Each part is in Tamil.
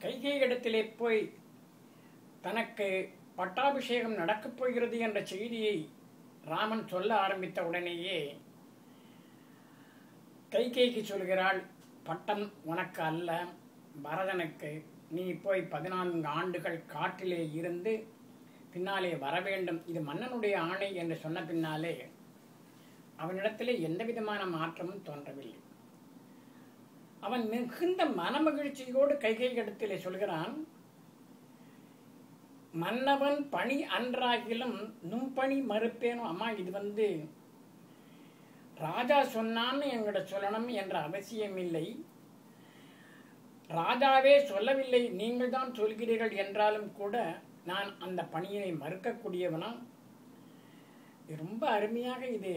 கைகேயிடத்திலே போய் தனக்கு பட்டாபிஷேகம் நடக்கப் போகிறது என்ற செய்தியை ராமன் சொல்ல ஆரம்பித்த உடனேயே கைகேயிக்கு சொல்கிறாள், பட்டம் உனக்கு அல்ல, பரதனுக்கு. நீ போய் 14 ஆண்டுகள் காட்டிலே இருந்து பின்னாலே வர வேண்டும், இது மன்னனுடைய ஆணை என்று சொன்ன பின்னாலே அவனிடத்திலே எந்த விதமான மாற்றமும் தோன்றவில்லை. அவன் மிகுந்த மனமகிழ்ச்சியோடு கைகேயிடத்திலே சொல்கிறான், மன்னவன் பணி அன்றாகிலும் நும்பணி மறுப்பேனோ. அம்மா, இது ராஜா சொன்னான்னு எங்கிட்ட சொல்லணும் என்ற அவசியம் இல்லை. ராஜாவே சொல்லவில்லை, நீங்கள் தான் சொல்கிறீர்கள் என்றாலும் கூட நான் அந்த பணியை மறுக்கக்கூடியவனா? ரொம்ப அருமையாக இது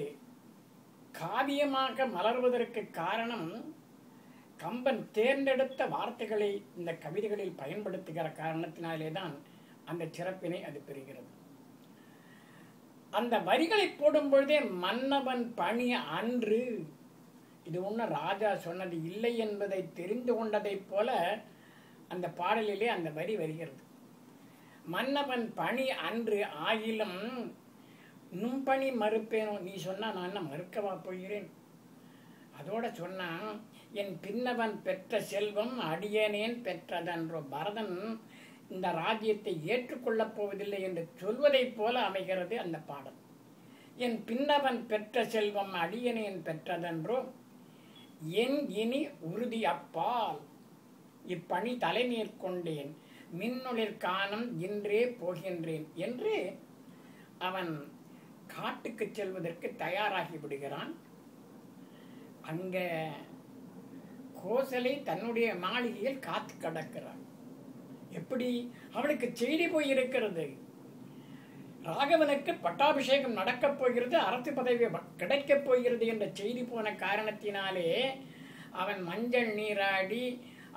காவியமாக மலர்வதற்கு காரணம் கம்பன் தேர்ந்தெடுத்த வார்த்தைகளை இந்த கவிதைகளில் பயன்படுத்துகிற காரணத்தினாலே தான் அந்த சிறப்பினை அது பெறுகிறது. அந்த வரிகளை போடும் பொழுதே மன்னவன் பணி அன்று, இது ஒன்றும் ராஜா சொன்னது இல்லை என்பதை தெரிந்து கொண்டதைப் போல அந்த பாடலிலே அந்த வரி வருகிறது. மன்னவன் பணி அன்று ஆகிலும் நும்பணி மறுப்பேனோ. நீ சொன்னா நான் என்ன மறுக்கவா போகிறேன்? அதோட சொன்னான், என் பின்னவன் பெற்ற செல்வம் அடியேனேன் பெற்றதன்றோ. பரதன் இந்த ராஜ்யத்தை ஏற்றுக்கொள்ளப் போவதில்லை என்று சொல்வதைப் போல அமைகிறது அந்த பாடல். என் பின்னவன் பெற்ற செல்வம் அடியேனேன் பெற்றதன்றோ, என் இனி உறுதி அப்பால் இப்பணி தலை மேற்கொண்டேன், மின்னொளிர் காணம் இன்றே போகின்றேன் என்று அவன் காட்டுக்கு செல்வதற்கு தயாராகி விடுகிறான். அங்க கோசலை தன்னுடைய மாளிகையில் காத்து கிடக்கிறான். எப்படி? அவளுக்கு செய்தி போய் இருக்கிறது, ராகவனுக்கு பட்டாபிஷேகம் நடக்கப் போகிறது, அரசு பதவி கிடைக்கப் போகிறது என்ற செய்தி போன காரணத்தினாலே அவன் மஞ்சள் நீராடி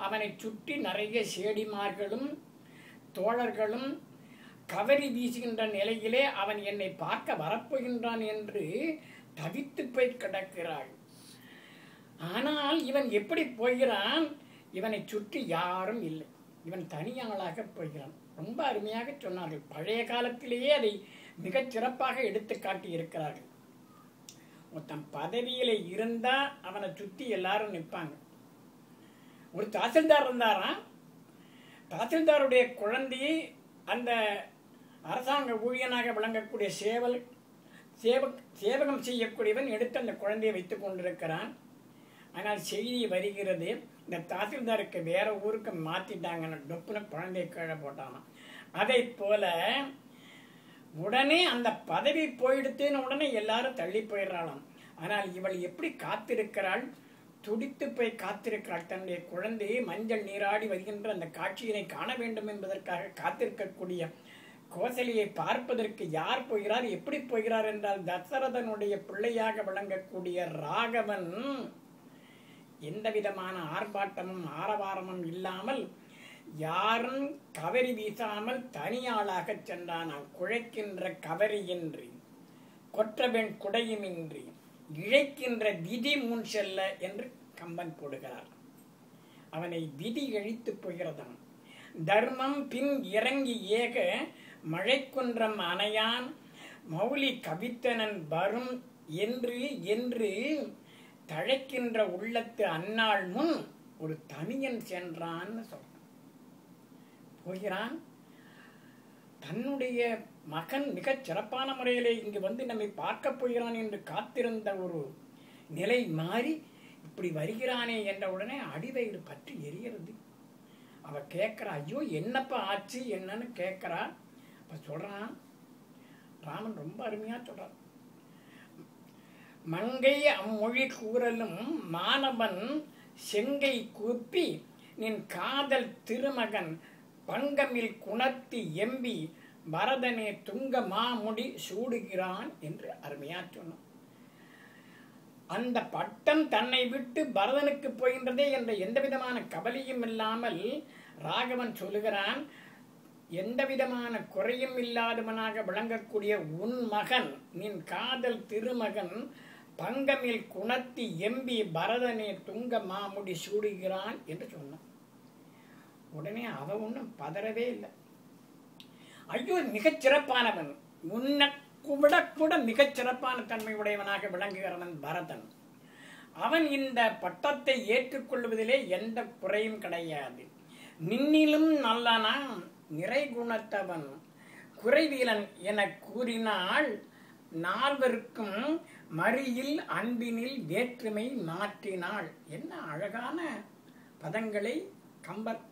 அவனை சுற்றி நிறைய சேடிமார்களும் தோழர்களும் கவரி வீசுகின்ற நிலையிலே அவன் என்னை பார்க்க வரப்போகின்றான் என்று தவித்து போய் கிடக்கிறாள். ஆனால் இவன் எப்படி போகிறான்? இவனை சுற்றி யாரும் இல்லை, இவன் தனியாளாக போகிறான். ரொம்ப அருமையாக சொன்னார்கள். பழைய காலத்திலேயே அதை மிகச் சிறப்பாக எடுத்து காட்டி இருக்கிறார்கள். மொத்தம் பதவியில இருந்தா அவனை சுற்றி எல்லாரும் நிற்பாங்க. ஒரு தாசில்தார் இருந்தாராம். தாசில்தாருடைய குழந்தையை அந்த அரசாங்க ஊழியனாக விளங்கக்கூடிய சேவகம் செய்யக்கூடியவன் எடுத்து அந்த குழந்தையை வைத்துக் கொண்டிருக்கிறான். ஆனால் செய்தி வருகிறது, இந்த தாசில்தாருக்கு வேற ஊருக்கு மாத்திட்டாங்கன்னு டொப்புன்னு குழந்தையை கீழே போட்டானா. அதை போல உடனே அந்த பதவி போயிடுத்துன்னு உடனே எல்லாரும் தள்ளி போயிடுறாளாம். ஆனால் இவள் எப்படி காத்திருக்கிறாள்? துடித்து போய் காத்திருக்கிறாள். தன்னுடைய குழந்தையை மஞ்சள் நீராடி வருகின்ற அந்த காட்சியினை காண வேண்டும் என்பதற்காக காத்திருக்கக்கூடிய கோசலையை பார்ப்பதற்கு யார் போகிறார், எப்படி போகிறார் என்றால் தசரதனுடைய பிள்ளையாக விளங்கக்கூடிய ராகவன் எந்த விதமான ஆர்ப்பாட்டமும் ஆரவாரமும் இல்லாமல் யாரும் கவரி வீசாமல் தனியாளாக சென்றானாம். குழைக்கின்ற கவரியின்றி கொற்றவன் குடையுமின்றி இழைக்கின்ற விதி முன் செல்ல என்று கம்பன் போடுகிறார். அவனை விதி இழித்து போகிறதாம். தர்மம் பின் இறங்கி ஏக மழைக்குன்றம் அணையான் மௌலி கவித்தனன் வரும் என்று என்று தழைக்கின்ற உள்ளத்து அந்நாள் முன் ஒரு தனியன் சென்றான்னு சொல்றான். போகிறான். தன்னுடைய மகன் மிகச் சிறப்பான முறையிலே இங்கு வந்து நம்மை பார்க்க போகிறான் என்று காத்திருந்த ஒரு நிலை மாறி இப்படி வருகிறானே என்ற உடனே அடிவயிறு பற்றி எரிகிறது. அவ கேட்கிறா, ஐயோ என்னப்பா ஆச்சு என்னன்னு கேட்கிறா. அப்ப சொல்றான் ராமன், ரொம்ப அருமையா சொல்றான். மங்கை அம்மொழி கூறலும் மாணவன் செங்கை கூப்பி நின் காதல் திருமகன் பங்கமில் குணர்த்தி எம்பி பரதனே துங்க மாமுடி சூடுகிறான் என்று அருமையா சொன்னான். அந்த பட்டம் தன்னை விட்டு பரதனுக்கு போகின்றதே என்ற எந்த விதமான கவலையும் இல்லாமல் ராகவன் சொல்லுகிறான், எந்த விதமான குறையும் இல்லாதவனாக விளங்கக்கூடிய உன் மகன் நின் காதல் திருமகன் பங்கமில் குணர்த்தி எம்பி பரதனே துங்க மாமுடி சூடுகிறான் என்று சொன்னான். உடனே அவ ஒன்றும் பதறவே இல்லை. ஐயோ, மிகச் சிறப்பானவன், உன்னை விட கூட மிகச் சிறப்பான தன்மை உடையவனாக விளங்குகிறவன் பரதன். அவன் இந்த பட்டத்தை ஏற்றுக்கொள்வதிலே எந்த குறையும் கிடையாது. நின்னிலும் நல்லனாம் நிறை குணத்தவன் குறைவீலன் என கூறினால் நால்வருக்கும் மறியில் அன்பினில் வேற்றுமை மாற்றினாள். என்ன அழகான பதங்களை கம்பர்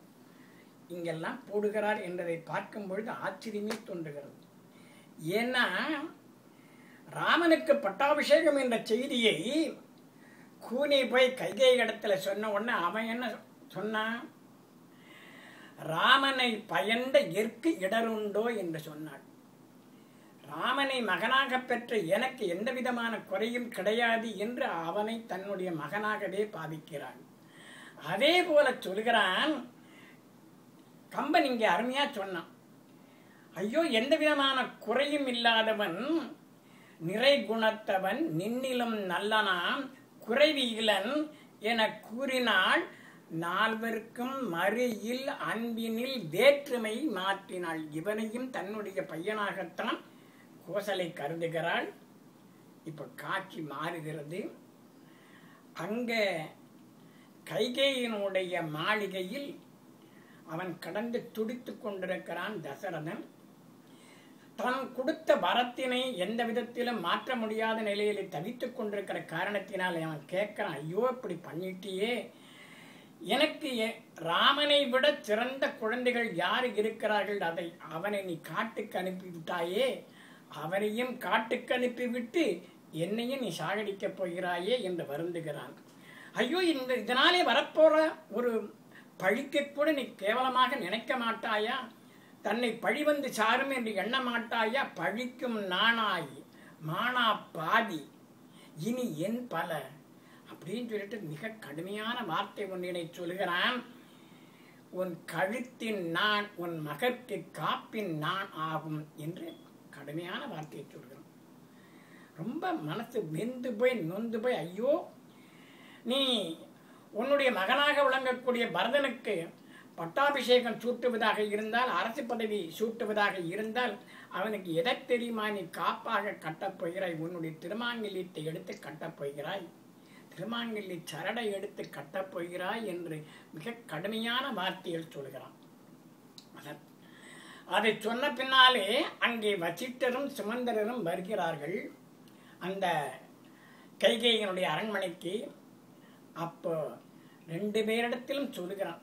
இங்கெல்லாம் போடுகிறார் என்பதை பார்க்கும் பொழுது ஆச்சரியமே தோன்றுகிறது. ஏன்னா ராமனுக்கு பட்டாபிஷேகம் என்ற செய்தியை கூனி போய் கைகேயி இடத்துல சொன்ன உடனே அவன் என்ன சொன்னான்? ராமனை பயந்த எற்கு இடருண்டோ என்று சொன்னான். ராமனை மகனாக பெற்ற எனக்கு எந்த விதமான குறையும் கிடையாது என்று அவனை தன்னுடைய மகனாகவே பாவிக்கிறான். அதே போல சொல்கிறான் கம்பன். இங்கே அருமையா சொன்னான், ஐயோ, எந்த விதமான குறையும் இல்லாதவன், நிறை குணத்தவன், நின்னிலும் நல்லனாம் குறைவீலன் என கூறினால் நால்வருக்கும் மறியில் அன்பினில் வேற்றுமை மாற்றினாள். இவனையும் தன்னுடைய பையனாகத்தான் கோசலை கருதுகிறாள். இப்ப காட்சி மாறுகிறது. அங்க கைகேயினுடைய மாளிகையில் அவன் கடந்து துடித்துக் கொண்டிருக்கிறான் தசரதன். தான் கொடுத்த வரத்தினை எந்த விதத்திலும் மாற்ற முடியாத நிலையில் தவித்துக் கொண்டிருக்கிற காரணத்தினால் அவன் கேட்கிறான், ஐயோ, இப்படி பண்ணிட்டியே, எனக்கு ராமனை விட சிறந்த குழந்தைகள் யார் இருக்கிறார்கள், அதை அவனை நீ காட்டுக்கு அனுப்பிவிட்டாயே, அவனையும் காட்டுக்கு அனுப்பிவிட்டு என்னையும் நீ சாகடிக்கப் போகிறாயே என்று வருந்துகிறான். ஐயோ, இதனாலே வரப்போற ஒரு பழிக்கு கூட நீ கேவலமாக நினைக்க மாட்டாயா? தன்னை பழி வந்து சாரும் என்று எண்ண மாட்டாயா? பழிக்கும் நானாய் மானா பாதி இனி என் பல அப்படின்னு சொல்லிட்டு மிக கடுமையான வார்த்தை ஒன்றினை சொல்கிறான். உன் கழுத்தின் நான் உன் மகற்கு காப்பின் நான் ஆகும் என்று கடுமையான வார்த்தையை சொல்கிறான். ரொம்ப மனசு வெந்து போய் நொந்து போய், ஐயோ, நீ உன்னுடைய மகனாக விளங்கக்கூடிய பரதனுக்கு பட்டாபிஷேகம் சூட்டுவதாக இருந்தால், அரசு பதவி சூட்டுவதாக இருந்தால், அவனுக்கு எதை தெரியுமா நீ காப்பாக கட்டப் போகிறாய்? உன்னுடைய திருமாங்கல்யத்தை எடுத்து கட்டப் போகிறாய், திருமாங்கல்ய சரடை எடுத்து கட்டப் போகிறாய் என்று மிக கடுமையான வார்த்தைகள் சொல்கிறான். அதை சொன்ன பின்னாலே அங்கே வசிட்டரும் சுமந்தரரும் வருகிறார்கள் அந்த கைகேயினுடைய அரண்மனைக்கு. அப்போ ரெண்டு பேரிடத்திலும் சொல்கிறான்,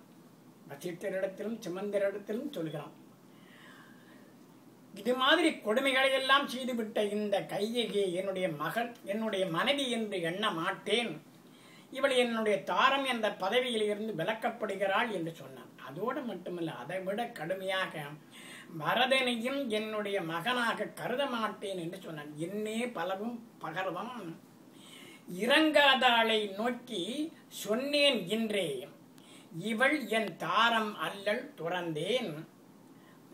வசிட்டரிடத்திலும் சுமந்தரிடத்திலும் சொல்கிறான், இது மாதிரி கொடுமைகளை எல்லாம் செய்துவிட்ட இந்த கைகேயி என்னுடைய மகள், என்னுடைய மனைவி என்று எண்ண மாட்டேன், இவள் என்னுடைய தாரம் என்ற பதவியில் இருந்து விலக்கப்படுகிறாள் என்று சொன்னான். அதோடு மட்டுமல்ல, அதை விட கடுமையாக பரதனையும் என்னுடைய மகனாக கருத மாட்டேன் என்று சொன்னான். என்னே பலவும் பகர்வம் இறங்காதாளை நோக்கி சொன்னேன் இன்றே, இவள் என் தாரம் அல்லல் துறந்தேன்.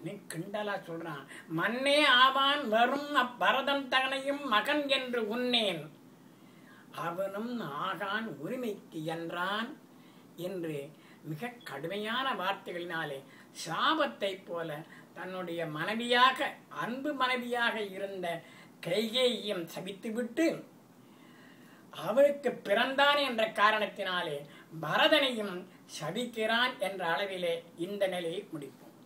நீ கிண்டலா சொல்றான். மன்னே ஆவான் வரும் அப்பரதன் தகனையும் மகன் என்று உன்னேன், அவனும் ஆகான் உரிமைக்கு என்றான் என்று மிக கடுமையான வார்த்தைகளினாலே சாபத்தை போல தன்னுடைய மனைவியாக, அன்பு மனைவியாக இருந்த கைகேயியும் சபித்துவிட்டு அவளுக்கு பிறந்தான் என்ற காரணத்தினாலே பரதனையும் சபிக்கிறான் என்ற அளவிலே இந்த நிலையை முடிப்போம்.